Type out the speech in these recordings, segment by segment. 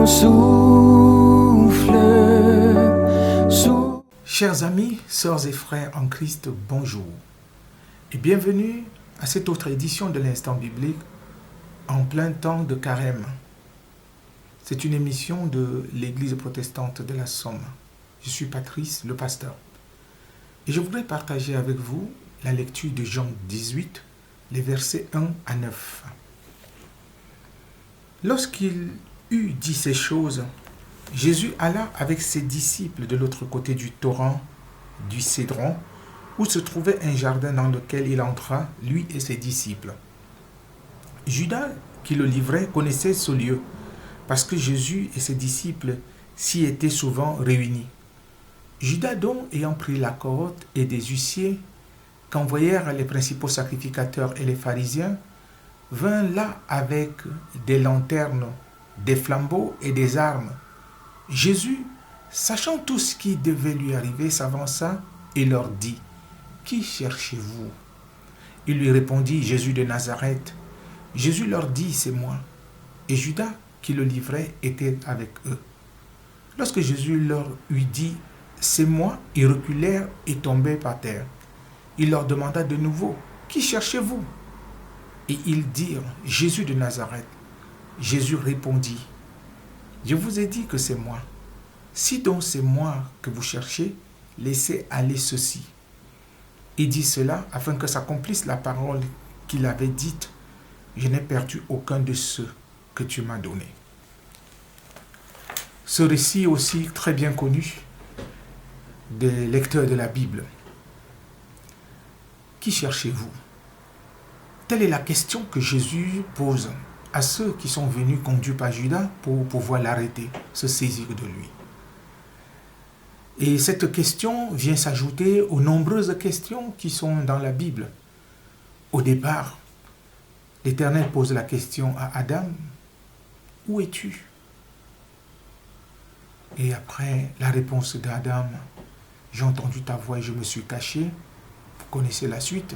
mon souffle. Chers amis, sœurs et frères en Christ, bonjour et bienvenue à cette autre édition de l'Instant Biblique en plein temps de Carême. C'est une émission de l'Église protestante de la Somme. Je suis Patrice, le pasteur. Et je voudrais partager avec vous la lecture de Jean 18, les versets 1 à 9. Lorsqu'il eut dit ces choses, Jésus alla avec ses disciples de l'autre côté du torrent du Cédron, où se trouvait un jardin dans lequel il entra, lui et ses disciples. Judas, qui le livrait, connaissait ce lieu, parce que Jésus et ses disciples s'y étaient souvent réunis. Judas donc, ayant pris la cohorte et des huissiers, qu'envoyèrent les principaux sacrificateurs et les pharisiens, vint là avec des lanternes, des flambeaux et des armes. Jésus, sachant tout ce qui devait lui arriver, s'avança et leur dit, « Qui cherchez-vous » Il lui répondit, « Jésus de Nazareth. » Jésus leur dit, « C'est moi. » Et Judas, qui le livrait, était avec eux. Lorsque Jésus leur eut dit, « C'est moi », ils reculèrent et tombèrent par terre. Il leur demanda de nouveau, « Qui cherchez-vous » Et ils dirent, « Jésus de Nazareth. » Jésus répondit, « Je vous ai dit que c'est moi. Si donc c'est moi que vous cherchez, laissez aller ceci. » Il dit cela afin que s'accomplisse la parole qu'il avait dite, « Je n'ai perdu aucun de ceux que tu m'as donnés. » Ce récit aussi très bien connu des lecteurs de la Bible. Qui cherchez-vous? Telle est la question que Jésus pose à ceux qui sont venus conduits par Judas pour pouvoir l'arrêter, se saisir de lui. Et cette question vient s'ajouter aux nombreuses questions qui sont dans la Bible. Au départ, l'Éternel pose la question à Adam, « Où es-tu » Et après la réponse d'Adam, « J'ai entendu ta voix et je me suis caché », vous connaissez la suite.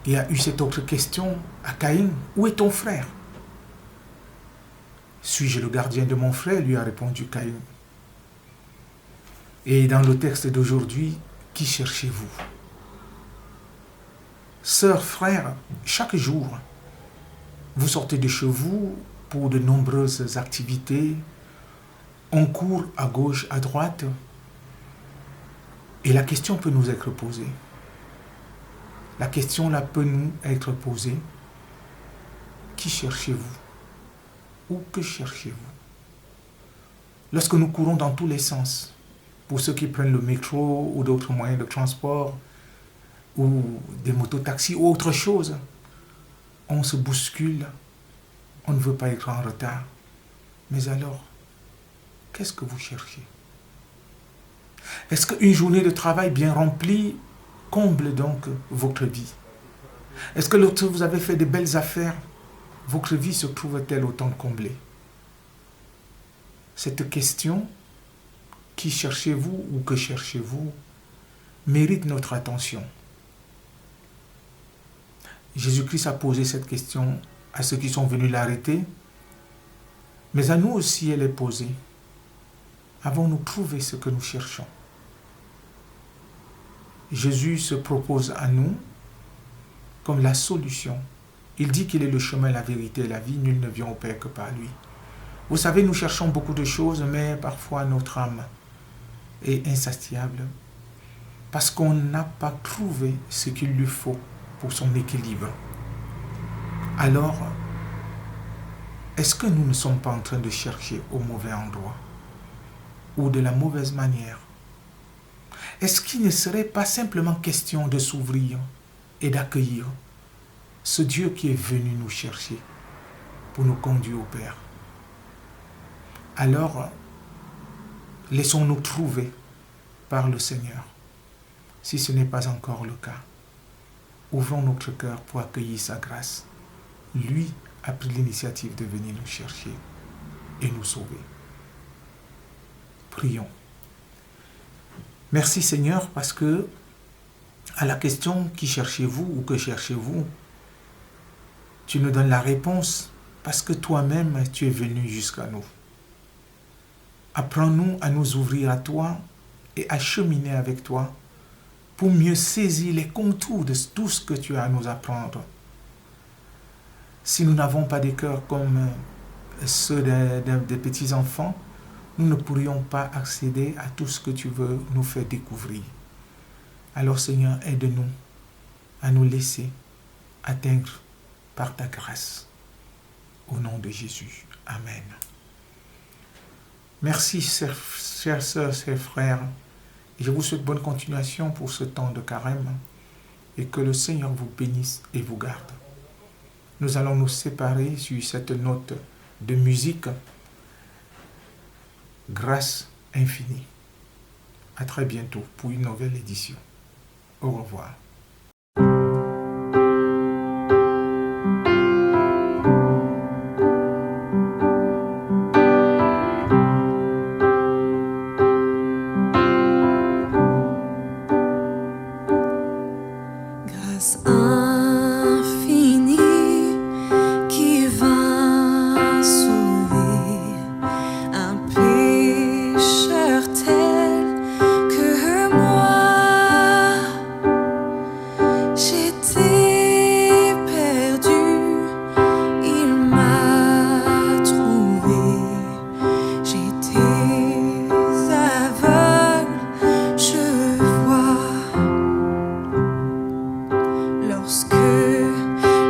Il y a eu cette autre question à Caïn, « Où est ton frère » Suis-je le gardien de mon frère lui a répondu Caïn. Et dans le texte d'aujourd'hui, qui cherchez-vous? Sœurs, frères, chaque jour, vous sortez de chez vous pour de nombreuses activités, on court à gauche, à droite, et la question peut nous être posée. La question là peut nous être posée. Qui cherchez-vous? Ou que cherchez-vous? Lorsque nous courons dans tous les sens, pour ceux qui prennent le métro ou d'autres moyens de transport, ou des mototaxis ou autre chose, on se bouscule, on ne veut pas être en retard. Mais alors, qu'est-ce que vous cherchez? Est-ce qu'une journée de travail bien remplie comble donc votre vie? Est-ce que lorsque vous avez fait de belles affaires, votre vie se trouve-t-elle autant comblée? Cette question, qui cherchez-vous ou que cherchez-vous, mérite notre attention. Jésus-Christ a posé cette question à ceux qui sont venus l'arrêter, mais à nous aussi elle est posée. Avons-nous trouvé ce que nous cherchons? Jésus se propose à nous comme la solution. Il dit qu'il est le chemin, la vérité et la vie. Nul ne vient au Père que par lui. Vous savez, nous cherchons beaucoup de choses, mais parfois notre âme est insatiable parce qu'on n'a pas trouvé ce qu'il lui faut pour son équilibre. Alors, est-ce que nous ne sommes pas en train de chercher au mauvais endroit ou de la mauvaise manière? Est-ce qu'il ne serait pas simplement question de s'ouvrir et d'accueillir ce Dieu qui est venu nous chercher pour nous conduire au Père? Alors, laissons-nous trouver par le Seigneur. Si ce n'est pas encore le cas, ouvrons notre cœur pour accueillir sa grâce. Lui a pris l'initiative de venir nous chercher et nous sauver. Prions. Merci Seigneur parce que à la question « Qui cherchez-vous » ou « Que cherchez-vous » tu nous donnes la réponse parce que toi-même tu es venu jusqu'à nous. Apprends-nous à nous ouvrir à toi et à cheminer avec toi pour mieux saisir les contours de tout ce que tu as à nous apprendre. Si nous n'avons pas des cœurs comme ceux des petits-enfants, nous ne pourrions pas accéder à tout ce que tu veux nous faire découvrir. Alors Seigneur, aide-nous à nous laisser atteindre par ta grâce. Au nom de Jésus. Amen. Merci, chères sœurs, chers frères. Et je vous souhaite bonne continuation pour ce temps de carême et que le Seigneur vous bénisse et vous garde. Nous allons nous séparer sur cette note de musique. Grâce infinie. À très bientôt pour une nouvelle édition. Au revoir. Grâce infinie qui vint sauver un pécheur tel que moi. J'étais perdu, il m'a trouvé. J'étais aveugle, je vois. Lorsque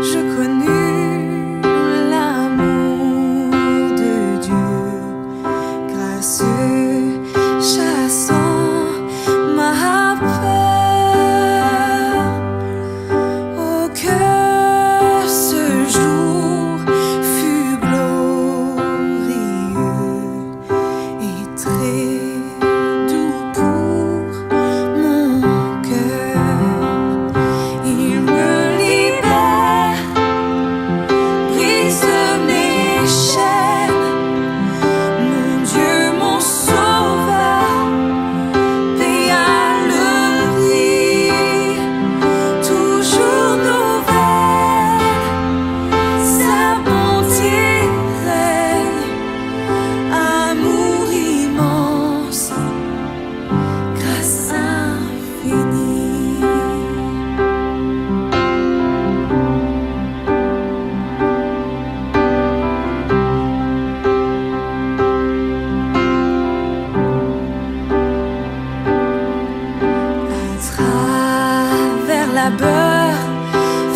je connus l'amour de Dieu, grâce chassant ma peur, oh que ce jour fut glorieux et très doux pour mon cœur. Il me libère, brise mes chaînes, mon Dieu, mon sauveur, paya le prix, toujours nouvelle, sa bonté règne, amour immense, grâce infinie. À travers labeur,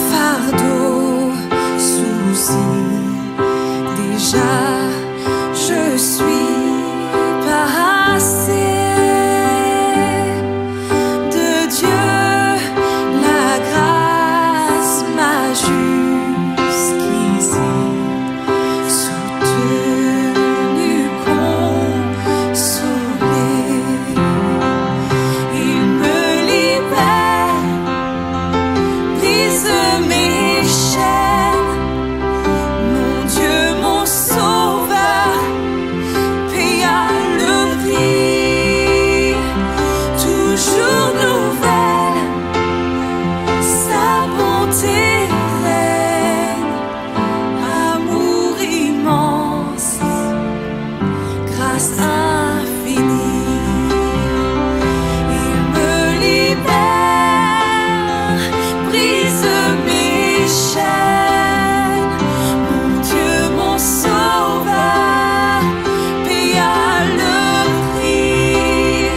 fardeau, souci, déjà je suis passé de Dieu, la grâce m'a jusqu'ici soutenu, consolé. Il me libère, brise mes chaînes, mon Dieu, mon sauveur, paya le prix, toujours nouvelle, sa bonté règne, amour immense, grâce infinie. Il me libère, brise mes chaînes, mon Dieu, mon sauveur, paya le prix,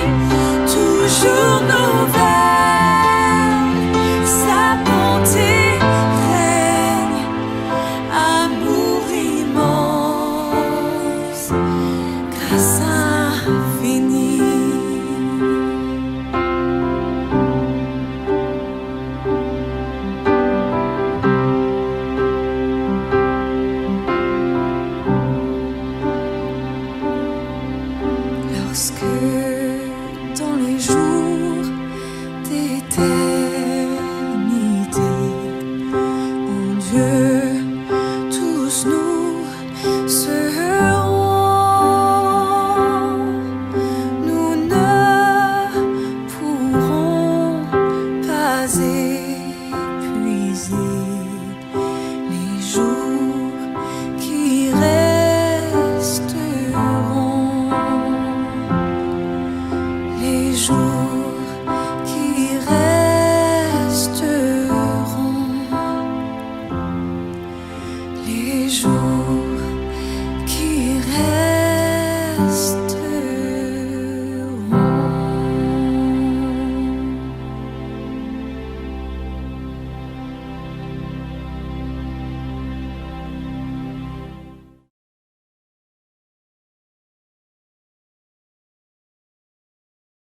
toujours nouvelle, sa bonté règne, amour immense, grâce infinie. Lorsque